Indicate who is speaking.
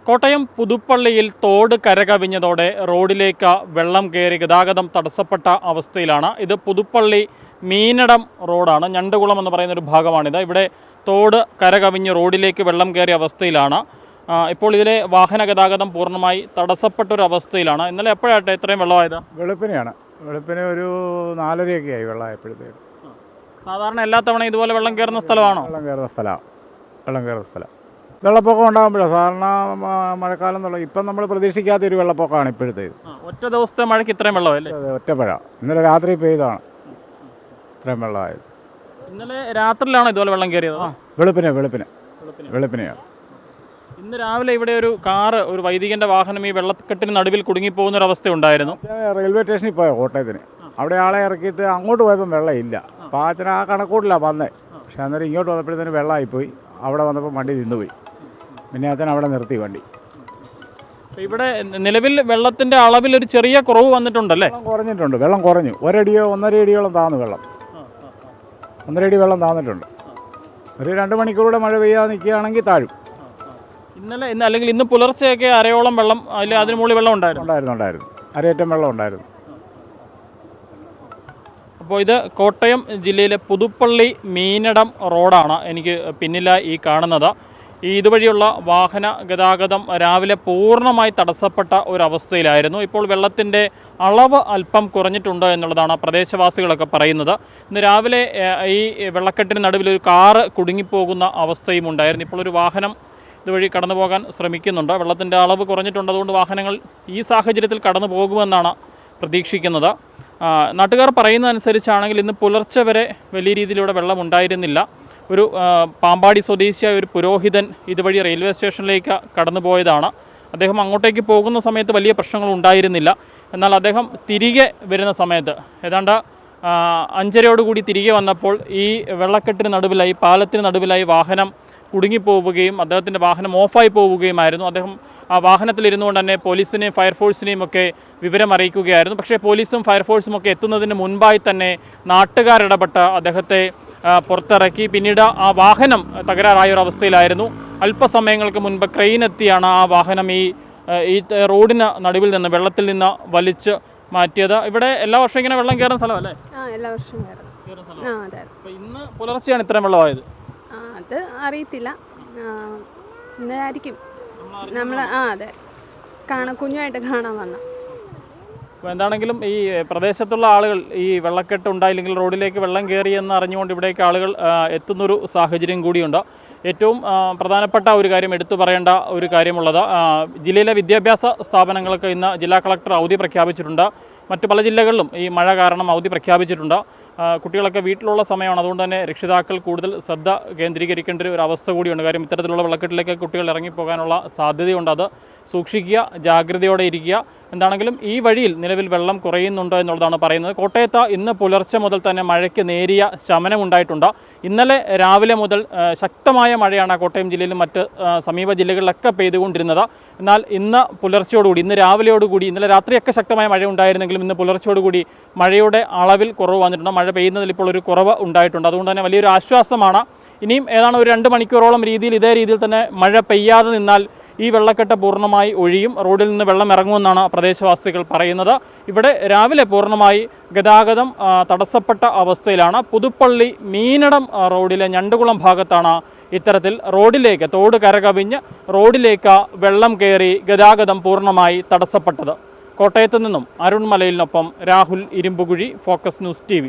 Speaker 1: കോട്ടയം പുതുപ്പള്ളിയിൽ തോട് കരകവിഞ്ഞതോടെ റോഡിലേക്ക് വെള്ളം കയറി ഗതാഗതം തടസ്സപ്പെട്ട അവസ്ഥയിലാണ്. ഇത് പുതുപ്പള്ളി മീനടം റോഡാണ്. ഞണ്ടുകുളം എന്ന് പറയുന്ന ഒരു ഭാഗമാണിത്. ഇവിടെ തോട് കരകവിഞ്ഞ് റോഡിലേക്ക് വെള്ളം കയറിയ അവസ്ഥയിലാണ്. ഇപ്പോൾ ഇതിലെ വാഹന ഗതാഗതം പൂർണ്ണമായി തടസ്സപ്പെട്ടൊരവസ്ഥയിലാണ്. ഇന്നലെ എപ്പോഴാട്ടെ ഇത്രയും വെള്ളമായത്?
Speaker 2: വെളുപ്പിന് ഒരു 4:30 ആയി വെള്ളമായപ്പോഴത്തേക്ക്.
Speaker 1: സാധാരണ എല്ലാ തവണ ഇതുപോലെ വെള്ളം കയറുന്ന സ്ഥലമാണോ?
Speaker 2: വെള്ളം കയറുന്ന സ്ഥലം വെള്ളപ്പൊക്കം ഉണ്ടാകുമ്പോഴാണ് സാധാരണ മഴക്കാലം എന്നുള്ള. ഇപ്പം നമ്മൾ പ്രതീക്ഷിക്കാത്ത ഒരു വെള്ളപ്പൊക്കമാണ് ഇപ്പോഴത്തേത്.
Speaker 1: ഒറ്റ ദിവസത്തെ മഴയ്ക്ക് ഇത്രയും വെള്ളമല്ലേ?
Speaker 2: ഒറ്റപ്പഴ ഇന്നലെ രാത്രി പെയ്താണ് ഇത്രയും വെള്ളമായത്.
Speaker 1: ഇന്നലെ രാത്രിയിലാണോ ഇതുപോലെ വെള്ളം കയറിയത്?
Speaker 2: വെളുപ്പിനെയാണ്.
Speaker 1: ഇന്ന് രാവിലെ ഇവിടെ ഒരു കാറ്, ഒരു വൈദികന്റെ വാഹനം ഈ വെള്ളക്കെട്ടിന് നടുവിൽ കുടുങ്ങിപ്പോകുന്നൊരവസ്ഥ ഉണ്ടായിരുന്നു.
Speaker 2: റെയിൽവേ സ്റ്റേഷനിൽ പോയ കോട്ടയത്തിന് അവിടെ ആളെ ഇറക്കിയിട്ട് അങ്ങോട്ട് പോയപ്പോൾ വെള്ളമില്ല. പാച്ചന ആ കണക്കൂട്ടിലാണ് വന്നേ. പക്ഷെ അന്നേരം ഇങ്ങോട്ട് വന്നപ്പോഴത്തേന് വെള്ളമായിപ്പോയി. അവിടെ വന്നപ്പോൾ വണ്ടി നിന്നുപോയി. പിന്നെ അച്ഛൻ അവിടെ നിർത്തി വണ്ടി.
Speaker 1: ഇവിടെ നിലവിൽ വെള്ളത്തിന്റെ അളവിൽ ഒരു ചെറിയ കുറവ് വന്നിട്ടുണ്ടല്ലേ?
Speaker 2: വെള്ളം കുറഞ്ഞു. 1 അടിയോ 1.5 അടിയോളം താന്നു വെള്ളം. 1.5 അടി വെള്ളം താന്നിട്ടുണ്ട്. ഒരു 2 മണിക്കൂറുകൂടെ മഴ പെയ്യാതെ നിൽക്കുകയാണെങ്കിൽ താഴും.
Speaker 1: അല്ലെങ്കിൽ ഇന്ന് പുലർച്ചെയൊക്കെ അരയോളം വെള്ളം, അതിന് മുകളിൽ വെള്ളം
Speaker 2: ഉണ്ടായിരുന്നു. അരയറ്റം വെള്ളം ഉണ്ടായിരുന്നു.
Speaker 1: അപ്പോൾ ഇത് കോട്ടയം ജില്ലയിലെ പുതുപ്പള്ളി മീനടം റോഡാണ് എനിക്ക് പിന്നിലായി ഈ കാണുന്നത്. ഇതുവഴിയുള്ള വാഹന ഗതാഗതം രാവിലെ പൂർണ്ണമായി തടസ്സപ്പെട്ട ഒരവസ്ഥയിലായിരുന്നു. ഇപ്പോൾ വെള്ളത്തിൻ്റെ അളവ് അല്പം കുറഞ്ഞിട്ടുണ്ട് എന്നുള്ളതാണ് പ്രദേശവാസികളൊക്കെ പറയുന്നത്. ഇന്ന് രാവിലെ ഈ വെള്ളക്കെട്ടിന് നടുവിൽ ഒരു കാറ് കുടുങ്ങിപ്പോകുന്ന അവസ്ഥയും ഉണ്ടായിരുന്നു. ഇപ്പോൾ ഒരു വാഹനം ഇതുവഴി കടന്നു പോകാൻ ശ്രമിക്കുന്നുണ്ട്. വെള്ളത്തിൻ്റെ അളവ് കുറഞ്ഞിട്ടുണ്ട്. അതുകൊണ്ട് വാഹനങ്ങൾ ഈ സാഹചര്യത്തിൽ കടന്നു പോകുമെന്നാണ് പ്രതീക്ഷിക്കുന്നത്. നാട്ടുകാർ പറയുന്നതനുസരിച്ചാണെങ്കിൽ ഇന്ന് പുലർച്ചെ വരെ വലിയ രീതിയിലൂടെ വെള്ളം ഉണ്ടായിരുന്നില്ല. ഒരു പാമ്പാടി സ്വദേശിയായ ഒരു പുരോഹിതൻ ഇതുവഴി റെയിൽവേ സ്റ്റേഷനിലേക്ക് കടന്നു പോയതാണ്. അദ്ദേഹം അങ്ങോട്ടേക്ക് പോകുന്ന സമയത്ത് വലിയ പ്രശ്നങ്ങൾ ഉണ്ടായിരുന്നില്ല. എന്നാൽ അദ്ദേഹം തിരികെ വരുന്ന സമയത്ത് ഏതാണ്ട് 5:30 തിരികെ വന്നപ്പോൾ ഈ വെള്ളക്കെട്ടിന് നടുവിലായി, പാലത്തിന് നടുവിലായി വാഹനം കുടുങ്ങിപ്പോവുകയും അദ്ദേഹത്തിൻ്റെ വാഹനം ഓഫായി പോവുകയുമായിരുന്നു. അദ്ദേഹം ആ വാഹനത്തിലിരുന്നുകൊണ്ട് തന്നെ പോലീസിനെയും ഫയർഫോഴ്സിനെയും ഒക്കെ വിവരം അറിയിക്കുകയായിരുന്നു. പക്ഷേ പോലീസും ഫയർഫോഴ്സും ഒക്കെ എത്തുന്നതിന് മുൻപായി തന്നെ നാട്ടുകാരിടപെട്ട് അദ്ദേഹത്തെ പുറത്തിറക്കി. പിന്നീട് ആ വാഹനം തകരാറായ ഒരു അവസ്ഥയിലായിരുന്നു. അല്പസമയങ്ങൾക്ക് മുൻപ് ക്രെയിൻ എത്തിയാണ് ആ വാഹനം ഈ റോഡിന് നടുവിൽ നിന്ന്, വെള്ളത്തിൽ നിന്ന് വലിച്ച് മാറ്റിയത്. ഇവിടെ എല്ലാ വർഷവും ഇങ്ങനെ വെള്ളം കയറുന്ന സ്ഥലമല്ലേ?
Speaker 3: എല്ലാ വർഷവും കയറുന്ന സ്ഥലം.
Speaker 1: ഇന്ന് പുലർച്ചെയാണ് ഇത്രയും വെള്ളമായത്?
Speaker 3: അത് അറിയത്തില്ല, ഇന്നായിരിക്കും. നമ്മൾ അതെ കുഞ്ഞുമായിട്ട് കാണാൻ വന്ന.
Speaker 1: അപ്പോൾ എന്താണെങ്കിലും ഈ പ്രദേശത്തുള്ള ആളുകൾ ഈ വെള്ളക്കെട്ട് ഉണ്ടായില്ലെങ്കിൽ റോഡിലേക്ക് വെള്ളം കയറിയെന്ന് അറിഞ്ഞുകൊണ്ട് ഇവിടേക്ക് ആളുകൾ എത്തുന്നൊരു സാഹചര്യം കൂടിയുണ്ട്. ഏറ്റവും പ്രധാനപ്പെട്ട ഒരു കാര്യം എടുത്തു പറയേണ്ട ഒരു കാര്യമുള്ളത്, ജില്ലയിലെ വിദ്യാഭ്യാസ സ്ഥാപനങ്ങൾക്ക് ഇന്ന് ജില്ലാ കളക്ടർ അവധി പ്രഖ്യാപിച്ചിട്ടുണ്ട്. മറ്റു പല ജില്ലകളിലും ഈ മഴ കാരണം അവധി പ്രഖ്യാപിച്ചിട്ടുണ്ട്. കുട്ടികളൊക്കെ വീട്ടിലുള്ള സമയമാണ്. അതുകൊണ്ട് തന്നെ രക്ഷിതാക്കൾ കൂടുതൽ ശ്രദ്ധ കേന്ദ്രീകരിക്കേണ്ട ഒരു അവസ്ഥ കൂടിയുണ്ട്. കാര്യം ഇത്തരത്തിലുള്ള വെള്ളക്കെട്ടിലേക്ക് കുട്ടികൾ ഇറങ്ങിപ്പോകാനുള്ള സാധ്യതയുണ്ട്. അത് സൂക്ഷിക്കുക, ജാഗ്രതയോടെ ഇരിക്കുക. എന്താണെങ്കിലും ഈ വഴിയിൽ നിലവിൽ വെള്ളം കുറയുന്നുണ്ട് എന്നുള്ളതാണ് പറയുന്നത്. കോട്ടയത്ത് ഇന്ന് പുലർച്ചെ മുതൽ തന്നെ മഴയ്ക്ക് നേരിയ ശമനമുണ്ടായിട്ടുണ്ട്. ഇന്നലെ രാവിലെ മുതൽ ശക്തമായ മഴയാണ് കോട്ടയം ജില്ലയിലും മറ്റ് സമീപ ജില്ലകളിലൊക്കെ പെയ്തുകൊണ്ടിരുന്നത്. എന്നാൽ ഇന്ന് പുലർച്ചയോടുകൂടി, ഇന്ന് രാവിലെയോടുകൂടി, ഇന്നലെ രാത്രിയൊക്കെ ശക്തമായ മഴ ഉണ്ടായിരുന്നെങ്കിലും ഇന്ന് പുലർച്ചയോടുകൂടി മഴയുടെ അളവിൽ കുറവ് വന്നിട്ടുണ്ട്. മഴ പെയ്യുന്നതിൽ ഇപ്പോൾ ഒരു കുറവ് ഉണ്ടായിട്ടുണ്ട്. അതുകൊണ്ട് തന്നെ വലിയൊരു ആശ്വാസമാണ്. ഇനിയും ഏതാണ്ട് ഒരു 2 മണിക്കൂറോളം ഇതേ രീതിയിൽ തന്നെ മഴ പെയ്യാതെ നിന്നാൽ ഈ വെള്ളക്കെട്ട് പൂർണ്ണമായി ഒഴിയും. റോഡിൽ നിന്ന് വെള്ളം ഇറങ്ങുമെന്നാണ് പ്രദേശവാസികൾ പറയുന്നത്. ഇവിടെ രാവിലെ പൂർണ്ണമായി ഗതാഗതം തടസ്സപ്പെട്ട അവസ്ഥയിലാണ്. പുതുപ്പള്ളി മീനടം റോഡിലെ ഞണ്ടുകുളം ഭാഗത്താണ് ഇത്തരത്തിൽ റോഡിലേക്ക്, തോട് കരകവിഞ്ഞ് റോഡിലേക്ക് വെള്ളം കയറി ഗതാഗതം പൂർണ്ണമായി തടസ്സപ്പെട്ടത്. കോട്ടയത്ത് നിന്നും അരുൺ മലയിലിനൊപ്പം Rahul Irumbukuzhi, focus news TV.